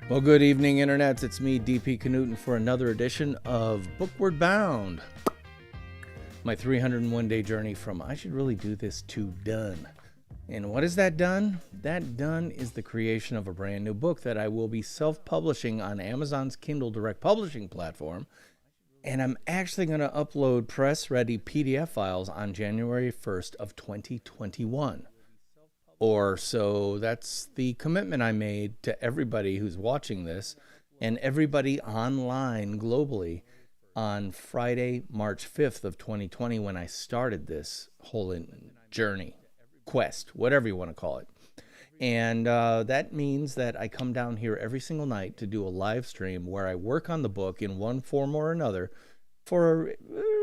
Well, good evening, internets. It's me, DP Knudten, for another edition of Bookward Bound. My 301-day journey from I should really do this to done. And what is that done? That done is the creation of a brand new book that I will be self-publishing on Amazon's Kindle Direct Publishing platform. And I'm actually going to upload press-ready PDF files on January 1st of 2021. Or so that's the commitment I made to everybody who's watching this and everybody online globally on Friday, March 5th of 2020 when I started this whole journey, quest, whatever you want to call it. And that means that I come down here every single night to do a live stream where I work on the book in one form or another for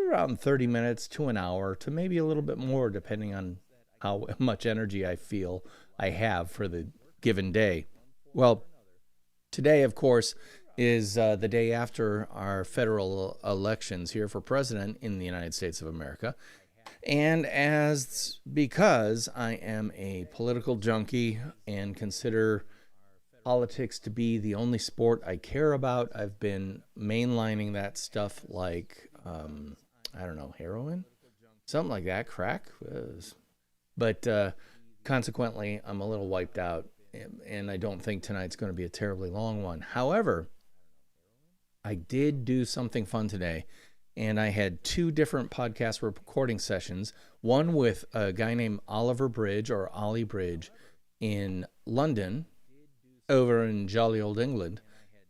around 30 minutes to an hour to maybe a little bit more depending on how much energy I feel I have for the given day. Well, today, of course, is the day after our federal elections here for president in the United States of America. And because I am a political junkie and consider politics to be the only sport I care about, I've been mainlining that stuff like, I don't know, heroin? Something like that, crack? But consequently, I'm a little wiped out, and I don't think tonight's going to be a terribly long one. However, I did do something fun today, and I had two different podcast recording sessions, one with a guy named Oliver Bridge, or Ollie Bridge, in London, over in jolly old England,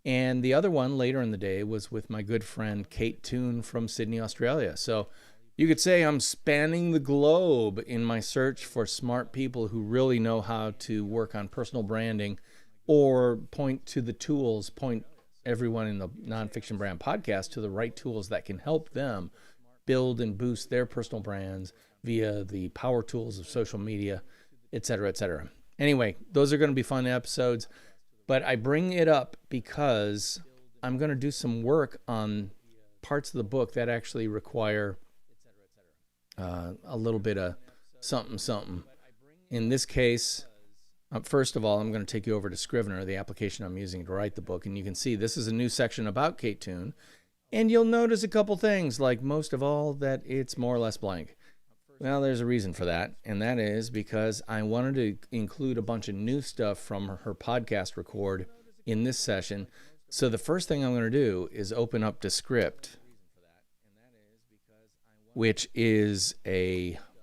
and the other one later in the day was with my good friend Kate Toon from Sydney, Australia. So you could say I'm spanning the globe in my search for smart people who really know how to work on personal branding or point to the tools, point everyone in the Nonfiction Brand podcast to the right tools that can help them build and boost their personal brands via the power tools of social media, et cetera, et cetera. Anyway, those are going to be fun episodes, but I bring it up because I'm going to do some work on parts of the book that actually require a little bit of something. In this case, first of all, I'm going to take you over to Scrivener, the application I'm using to write the book. And you can see this is a new section about Kate Toon. And you'll notice a couple things, like most of all, that it's more or less blank. Well, there's a reason for that. And that is because I wanted to include a bunch of new stuff from her podcast record in this session. So the first thing I'm going to do is open up Descript, which is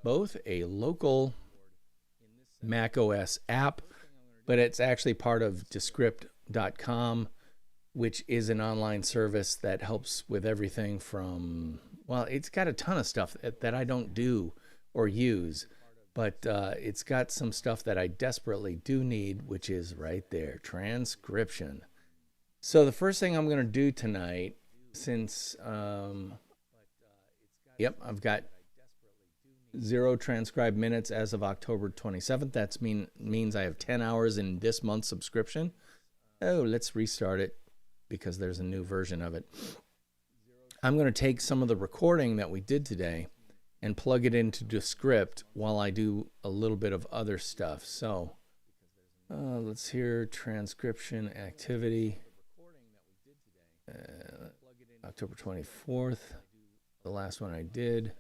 both a local macOS app, but it's actually part of Descript.com, which is an online service that helps with everything from, well, it's got a ton of stuff that I don't do or use, but it's got some stuff that I desperately do need, which is right there, transcription. So the first thing I'm going to do tonight, since I've got 0 transcribed minutes as of October 27th. That means I have 10 hours in this month's subscription. Oh, let's restart it because there's a new version of it. I'm going to take some of the recording that we did today and plug it into Descript while I do a little bit of other stuff. So let's hear transcription activity. October 24th. The last one I did.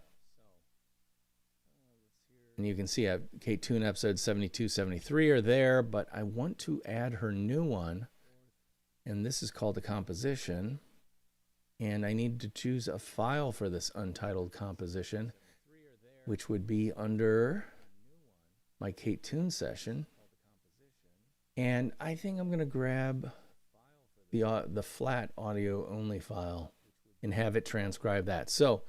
And you can see Kate Toon episodes 72, 73 are there, but I want to add her new one. And this is called a composition. And I need to choose a file for this untitled composition, which would be under my Kate Toon session. And I think I'm going to grab the flat audio only file and have it transcribe that. So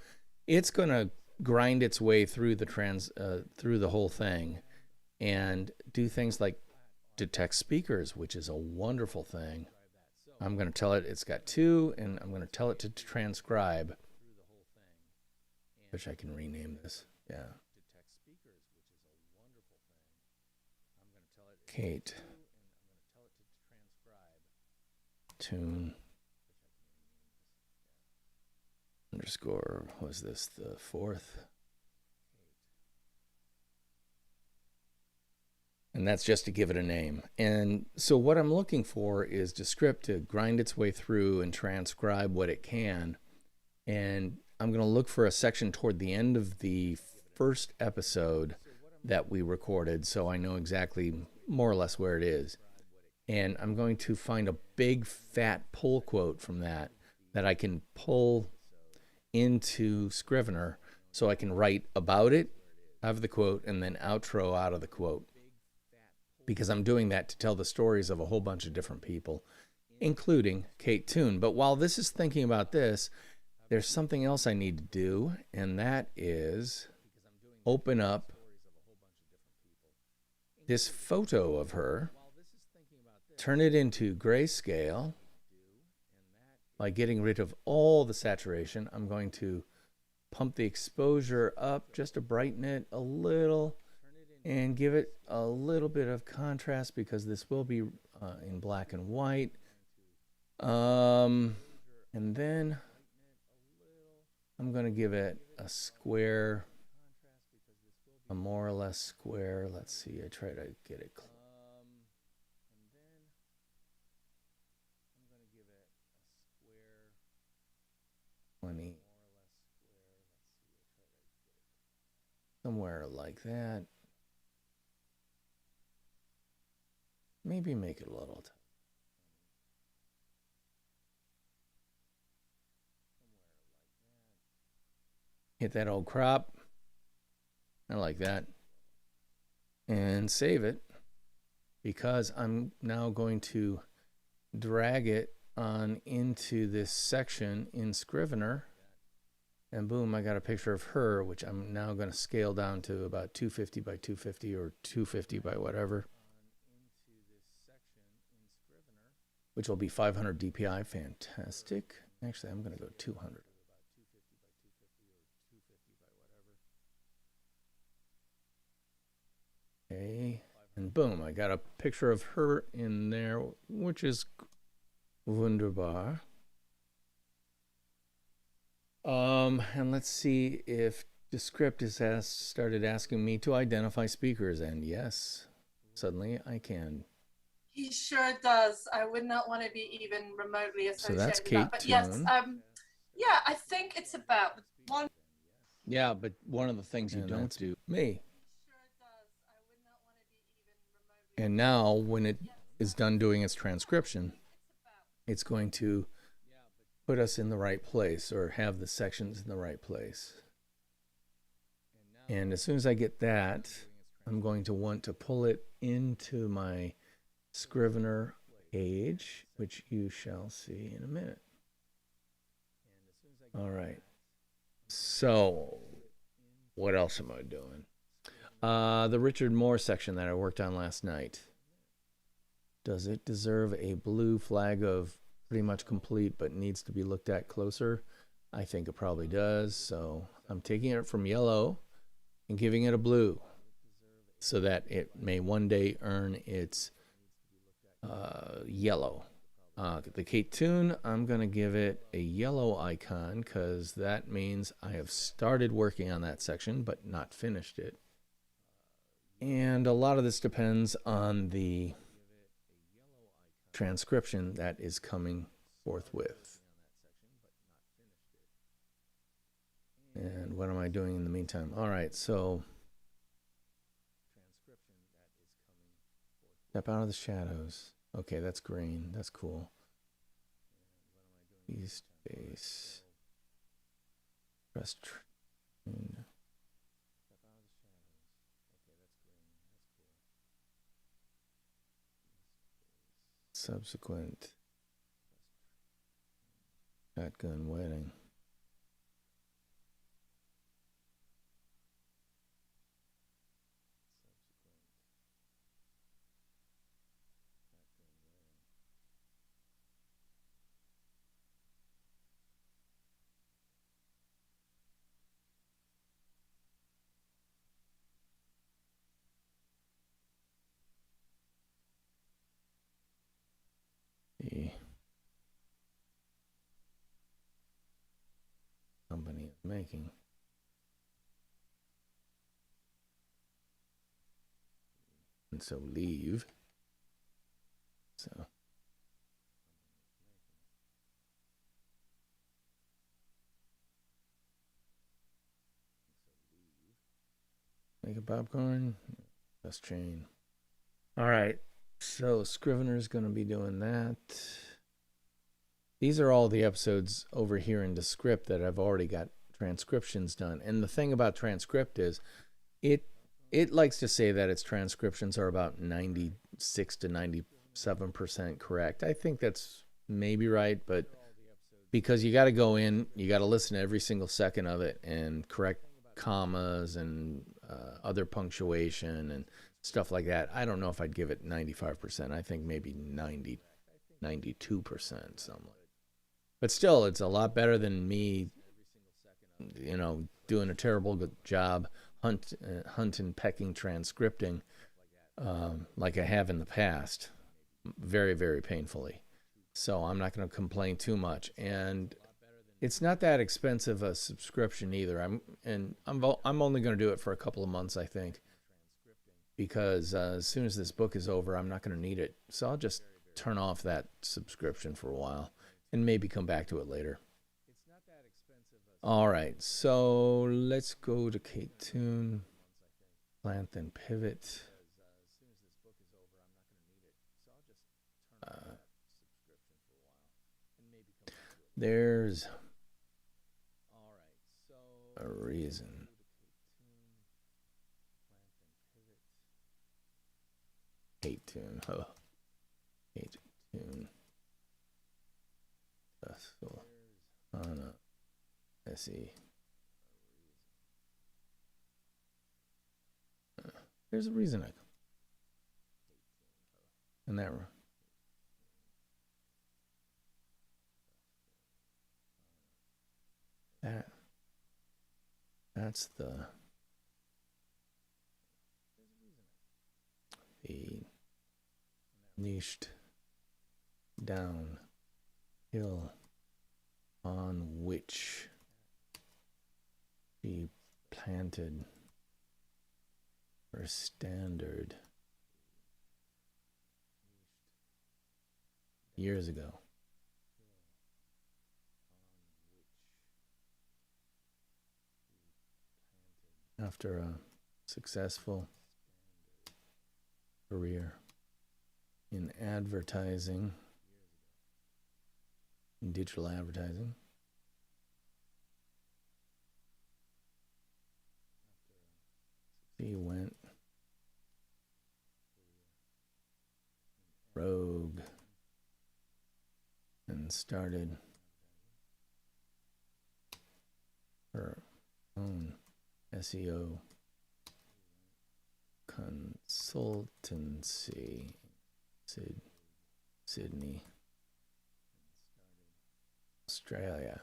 it's going to grind its way through the whole thing and do things like detect speakers, which is a wonderful thing. I'm going to tell it it's got 2, and I'm going to tell it to transcribe, which I can rename this. Yeah. Kate Toon underscore, was this the 4th? And that's just to give it a name. And so what I'm looking for is Descript to grind its way through and transcribe what it can. And I'm going to look for a section toward the end of the first episode that we recorded, so I know exactly more or less where it is. And I'm going to find a big fat pull quote from that I can pull into Scrivener, so I can write about it, have the quote, and then outro out of the quote. Because I'm doing that to tell the stories of a whole bunch of different people, including Kate Toon. But while this is thinking about this, there's something else I need to do, and that is open up this photo of her, turn it into grayscale by getting rid of all the saturation. I'm going to pump the exposure up just to brighten it a little and give it a little bit of contrast, because this will be in black and white. And then I'm going to give it a square, a more or less square. Let's see, I try to get it close. 20. Somewhere like that. Maybe make it a little. Hit that old crop. I like that. And save it, because I'm now going to drag it on into this section in Scrivener. And boom, I got a picture of her, which I'm now going to scale down to about 250 by 250 or 250 by whatever, which will be 500 DPI. Fantastic. Actually, I'm going to go 200. Okay, and boom, I got a picture of her in there, which is wunderbar. And let's see if Descript has started asking me to identify speakers, and yes, suddenly I can. He sure does. I would not want to be even remotely associated so that's Kate with that. But Toon. yes, yeah, I think it's about one. Yeah, but one of the things you don't do, me. And now when it is done doing its transcription, it's going to put us in the right place, or have the sections in the right place. And as soon as I get that, I'm going to want to pull it into my Scrivener page, which you shall see in a minute. All right. So what else am I doing? The Richard Moore section that I worked on last night. Does it deserve a blue flag of pretty much complete, but needs to be looked at closer? I think it probably does. So I'm taking it from yellow and giving it a blue, so that it may one day earn its yellow. The Kate Toon, I'm going to give it a yellow icon, because that means I have started working on that section but not finished it. And a lot of this depends on the transcription that is coming forthwith. And what am I doing in the meantime? All right, so step out of the shadows. Okay, that's green. That's cool. East base. Press train. Subsequent shotgun wedding. The company is making. so leave. So make a popcorn. Best chain. All right. So Scrivener's going to be doing that. These are all the episodes over here in Descript that I've already got transcriptions done. And the thing about transcript is it likes to say that its transcriptions are about 96 to 97% correct. I think that's maybe right, but because you got to go in, you got to listen to every single second of it and correct commas and other punctuation and stuff like that. I don't know if I'd give it 95%. I think maybe 90, 92%, something. But still, it's a lot better than me, you know, doing a terrible job hunt and pecking transcripting like I have in the past, very, very painfully. So I'm not going to complain too much. And it's not that expensive a subscription either. I'm only going to do it for a couple of months, I think, because as soon as this book is over, I'm not going to need it. So I'll just turn off that subscription for a while and maybe come back to it later. All right, so let's go to Toon, plant, then pivot. There's a reason. Hate Toon. Oh. Hate Toon. Sultana SE. There's a reason I. And that's the niched down hill on which she planted her standard years ago. After a successful career in advertising, in digital advertising, she went rogue and started her own SEO consultancy, Sydney, Australia.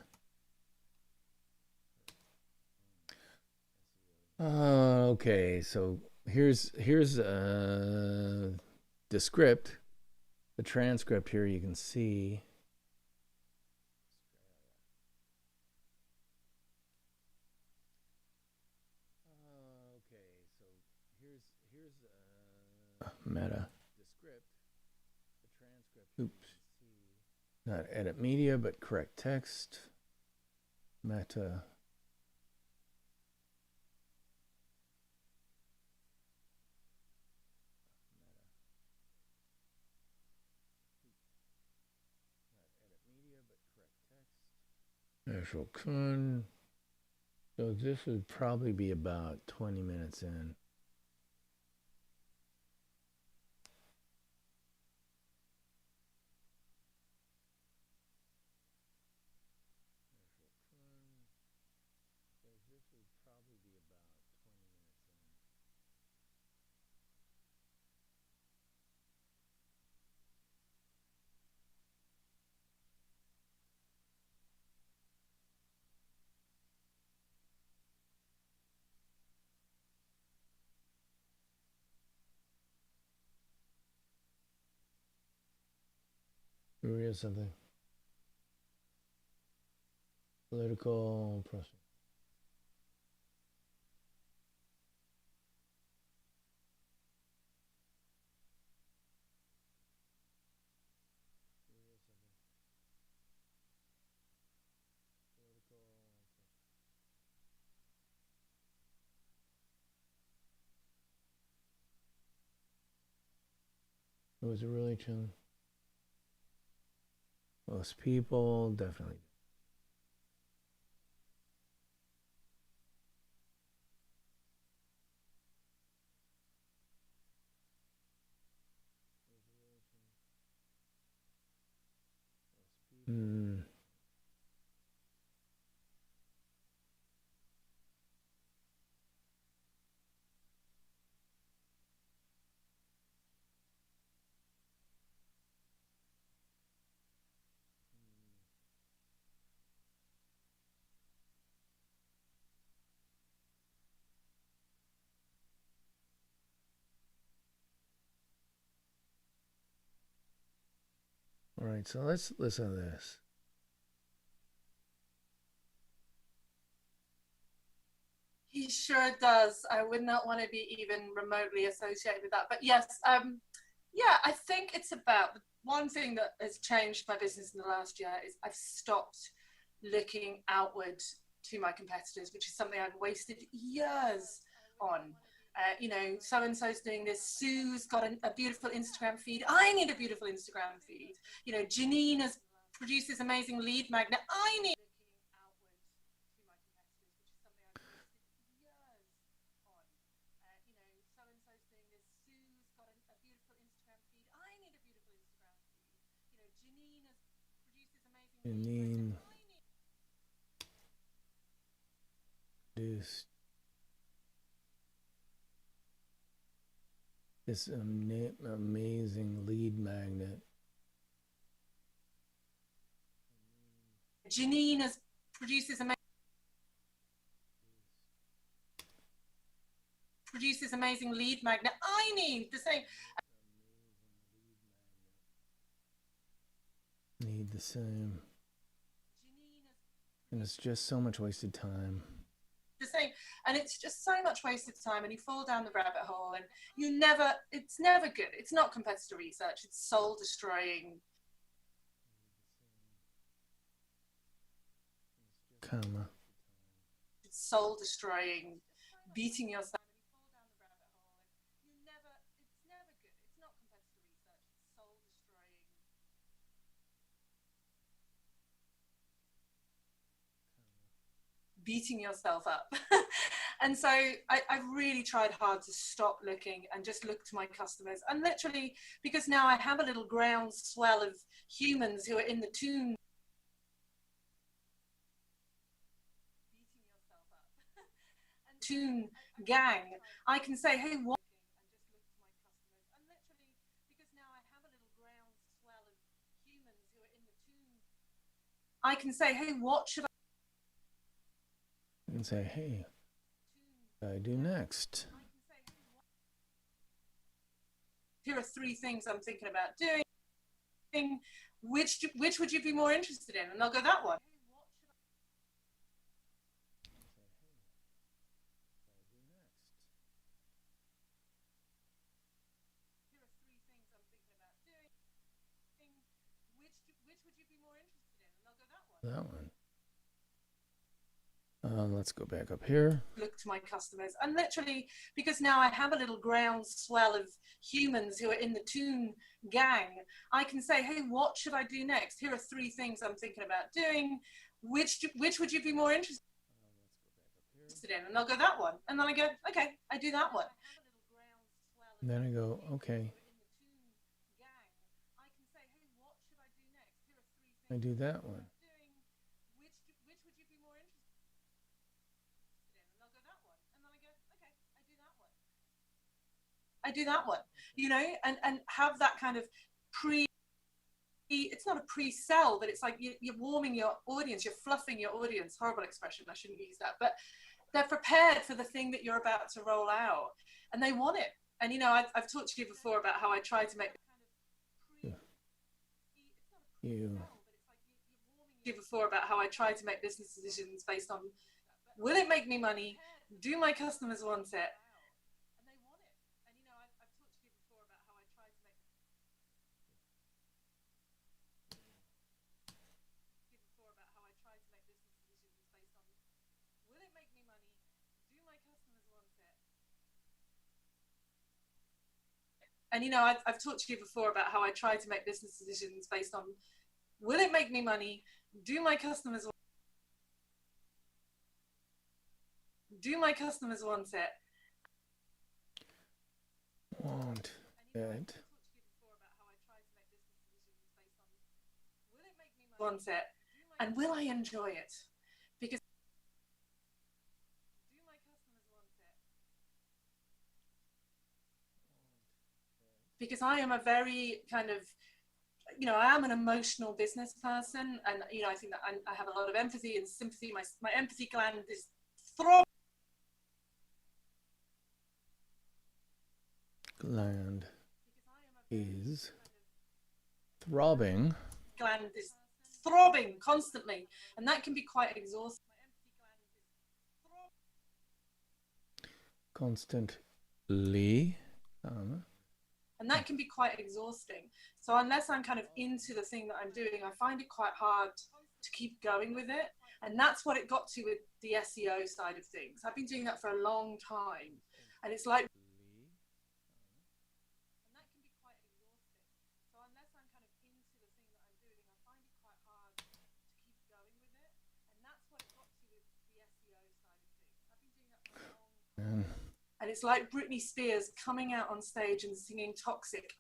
Okay, so here's the script, the transcript here. You can see. Meta. Oops. Not edit media, but correct text. Meta. Actual con. So this would probably be about 20 minutes in. Read something. Political pressure. Was it really chilling? Most people definitely. Hmm. All right, so let's listen to this. He sure does. I would not want to be even remotely associated with that. But yes, yeah, I think it's about one thing that has changed my business in the last year is I've stopped looking outward to my competitors, which is something I've wasted years on. You know, so and so's doing this. Sue's got a beautiful Instagram feed. I need a beautiful Instagram feed. You know, Janine has produced this amazing lead magnet. I need. Janine produced this amazing lead magnet. Janine has produced this amazing lead magnet. I need the same. Need the same. And it's just so much wasted time. The same, and it's just so much wasted time, and you fall down the rabbit hole, and it's never good. It's not competitor research. It's soul destroying. Comma. It's soul destroying, beating yourself. Beating yourself up. And so I've really tried hard to stop looking and just look to my customers. And literally, because now I have a little groundswell of humans who are in the Toon. Toon gang, I can say, hey, what? I can say, hey, what should And say, hey, what do I do next? Here are 3 things I'm thinking about doing. Which would you be more interested in? And they'll go, that one. That one. Let's go back up here. Look to my customers, and literally, because now I have a little groundswell of humans who are in the Toon gang, I can say, hey, what should I do next? Here are 3 things I'm thinking about doing. Which would you be more interested in? And they'll go, that one. And then I go, okay, I do that one. And then I go, okay, I do that one. I do that one, you know, and have that kind of it's not a pre-sell, but it's like you're warming your audience, you're fluffing your audience. Horrible expression, I shouldn't use that, but they're prepared for the thing that you're about to roll out, and they want it. And you know, I've talked to you before about how I try to make business decisions based on, will it make me money? Do my customers want it? And you know, I've talked to you before about how I try to make business decisions based on, will it make me money? Do my customers want it? Want it. Want it, and will I enjoy it? Because I am a very kind of, you know, I am an emotional business person, and you know, I think that I have a lot of empathy and sympathy. My empathy gland is throbbing. Gland is throbbing. Gland is throbbing constantly, and that can be quite exhausting. Constantly. And that can be quite exhausting. So unless I'm kind of into the thing that I'm doing, I find it quite hard to keep going with it. And that's what it got to with the SEO side of things. I've been doing that for a long time, and it's like, and it's like Britney Spears coming out on stage and singing Toxic.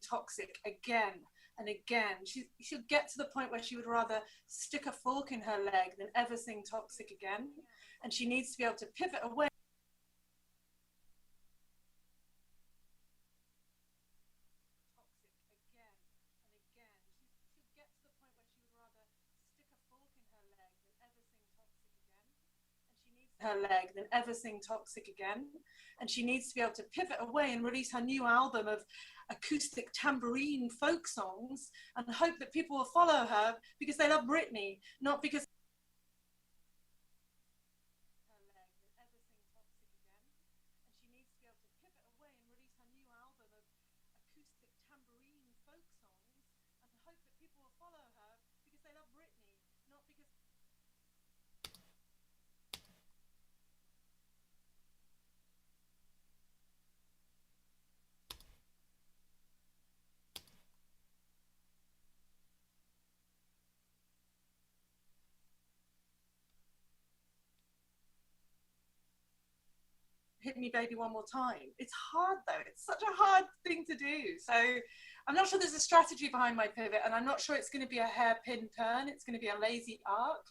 Toxic again and again. She'll get to the point where she would rather stick a fork in her leg than ever sing Toxic again. And she needs to be able to pivot away. Her leg than ever sing Toxic again. And she needs to be able to pivot away and release her new album of acoustic tambourine folk songs and hope that people will follow her because they love Britney, not because hit me baby one more time. It's hard though. It's such a hard thing to do. So I'm not sure there's a strategy behind my pivot, and I'm not sure it's going to be a hairpin turn. It's going to be a lazy arc,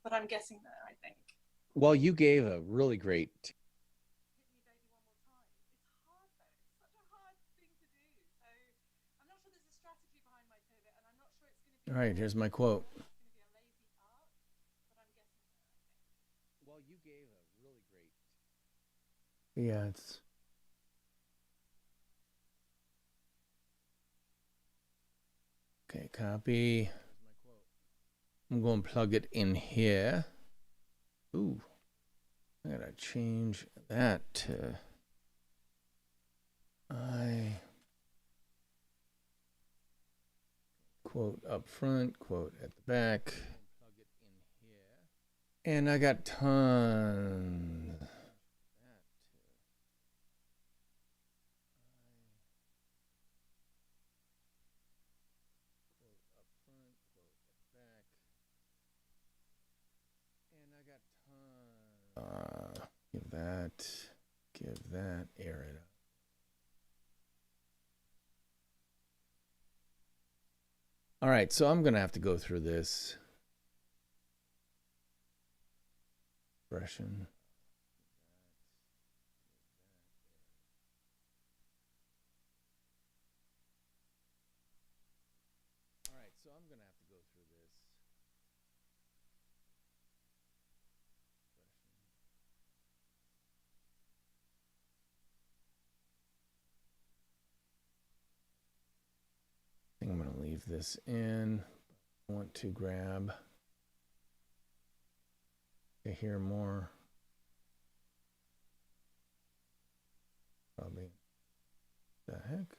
but I'm guessing there, I think. Well, you gave a really great. All right, here's my quote. Well, you gave a really great. Yeah, it's. Okay, copy. I'm going to plug it in here. Ooh, I gotta change that to. Quote up front, quote at the back. And I got tons. Give that, air it up. All right, so I'm gonna have to go through this. Expression. All right, so I'm gonna have to go through this. I think I'm going to leave this in. I want to grab to hear more. Probably. The heck?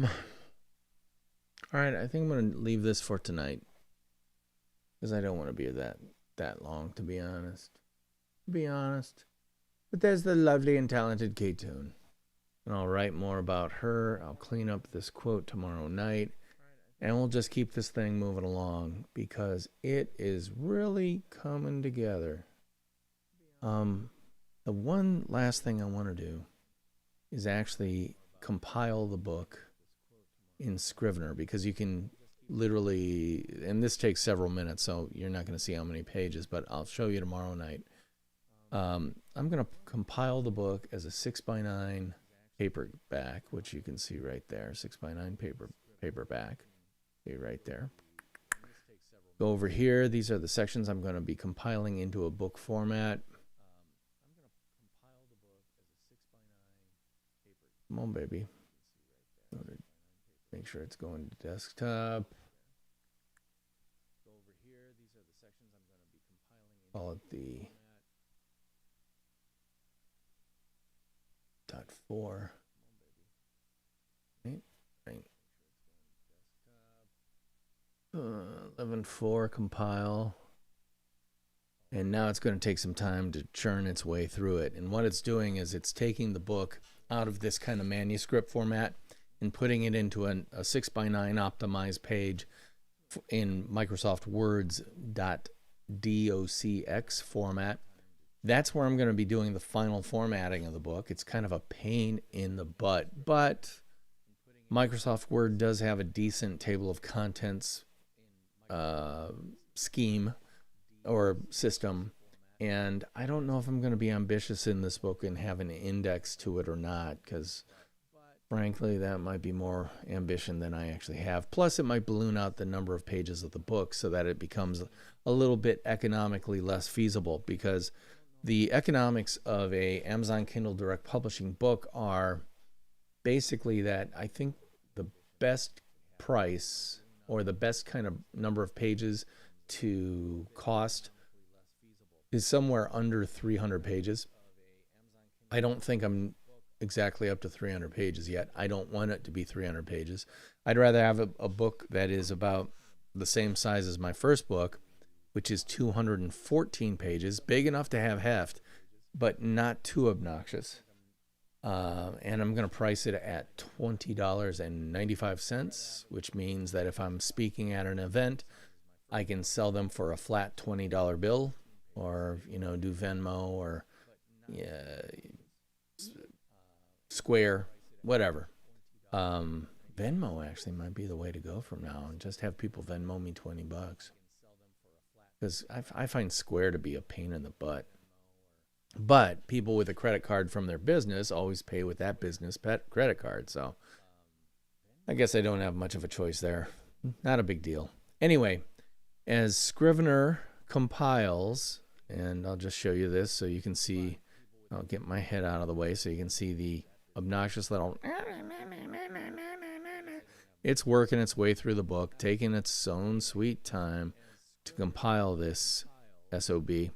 All right, I think I'm going to leave this for tonight because I don't want to be that long, to be honest. But there's the lovely and talented Toon. And I'll write more about her. I'll clean up this quote tomorrow night. And we'll just keep this thing moving along because it is really coming together. The one last thing I want to do is actually compile the book in Scrivener, because you can literally, and this takes several minutes, so you're not going to see how many pages, but I'll show you tomorrow night. I'm going to compile the book as a 6x9 paperback, which you can see right there, 6x9 paperback. See right there. Go over here. These are the sections I'm going to be compiling into a book format. Come on, baby. Make sure it's going to desktop. Call it the .4. Right. 11.4 compile. And now it's going to take some time to churn its way through it. And what it's doing is it's taking the book out of this kind of manuscript format and putting it into a 6x9 optimized page in Microsoft Word's .docx format. That's where I'm going to be doing the final formatting of the book. It's kind of a pain in the butt, but Microsoft Word does have a decent table of contents scheme or system, and I don't know if I'm going to be ambitious in this book and have an index to it or not, because frankly that might be more ambition than I actually have. Plus it might balloon out the number of pages of the book so that it becomes a little bit economically less feasible, because the economics of a Amazon Kindle Direct Publishing book are basically that I think the best price or the best kind of number of pages to cost is somewhere under 300 pages. I don't think I'm exactly up to 300 pages yet. I don't want it to be 300 pages. I'd rather have a book that is about the same size as my first book, which is 214 pages, big enough to have heft, but not too obnoxious. And I'm going to price it at $20.95, which means that if I'm speaking at an event, I can sell them for a flat $20 bill, or, you know, do Venmo or Square, whatever. Venmo actually might be the way to go from now, and just have people Venmo me $20, because I find Square to be a pain in the butt. But people with a credit card from their business always pay with that business credit card, so I guess I don't have much of a choice there. Not a big deal. Anyway, as Scrivener compiles, and I'll just show you this so you can see, I'll get my head out of the way so you can see the obnoxious little, it's working its way through the book, taking its own sweet time to compile this SOB.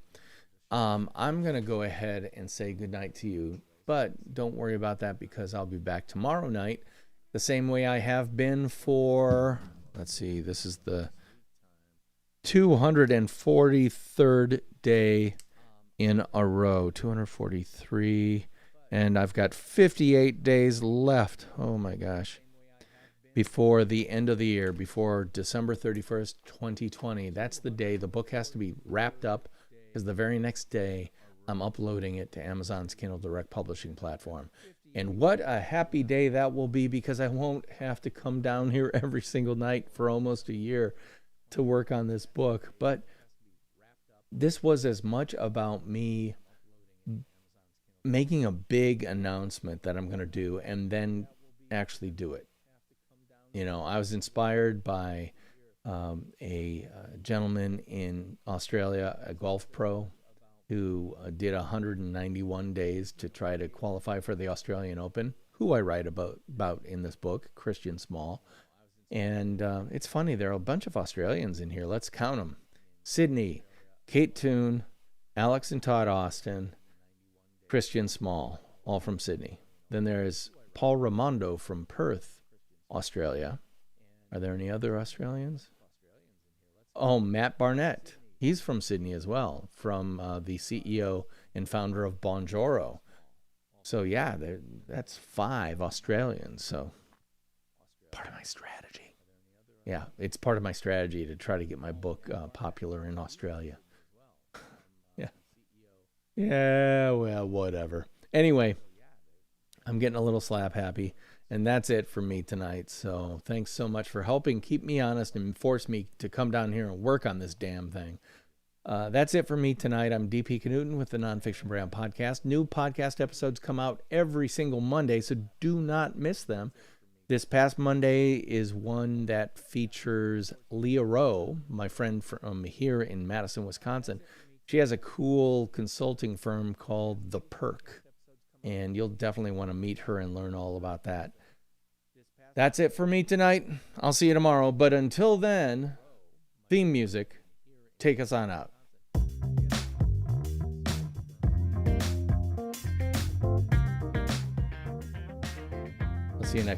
I'm going to go ahead and say goodnight to you, but don't worry about that, because I'll be back tomorrow night the same way I have been for, let's see, this is the 243rd day in a row, 243, and I've got 58 days left. Oh my gosh. Before the end of the year, before December 31st, 2020. That's the day the book has to be wrapped up, because the very next day I'm uploading it to Amazon's Kindle Direct Publishing platform. And what a happy day that will be, because I won't have to come down here every single night for almost a year to work on this book. But this was as much about me making a big announcement that I'm going to do and then actually do it. You know, I was inspired by a gentleman in Australia, a golf pro, who did 191 days to try to qualify for the Australian Open, who I write about in this book, Christian Small. And it's funny, there are a bunch of Australians in here. Let's count them. Sydney, Kate Toon, Alex and Todd Austin, Christian Small, all from Sydney. Then there's Paul Raimondo from Perth, Australia. Are there any other Australians? Oh, Matt Barnett. He's from Sydney as well, from the CEO and founder of Bonjoro. So yeah, that's 5 Australians. So part of my strategy. Yeah, it's part of my strategy to try to get my book popular in Australia. Yeah. Yeah, well, whatever. Anyway, I'm getting a little slap happy. And that's it for me tonight. So thanks so much for helping keep me honest and force me to come down here and work on this damn thing. That's it for me tonight. I'm DP Knudten with the Nonfiction Brand Podcast. New podcast episodes come out every single Monday, so do not miss them. This past Monday is one that features Leah Rowe, my friend from here in Madison, Wisconsin. She has a cool consulting firm called The Perk, and you'll definitely want to meet her and learn all about that. That's it for me tonight. I'll see you tomorrow. But until then, theme music, take us on out. I'll see you next time.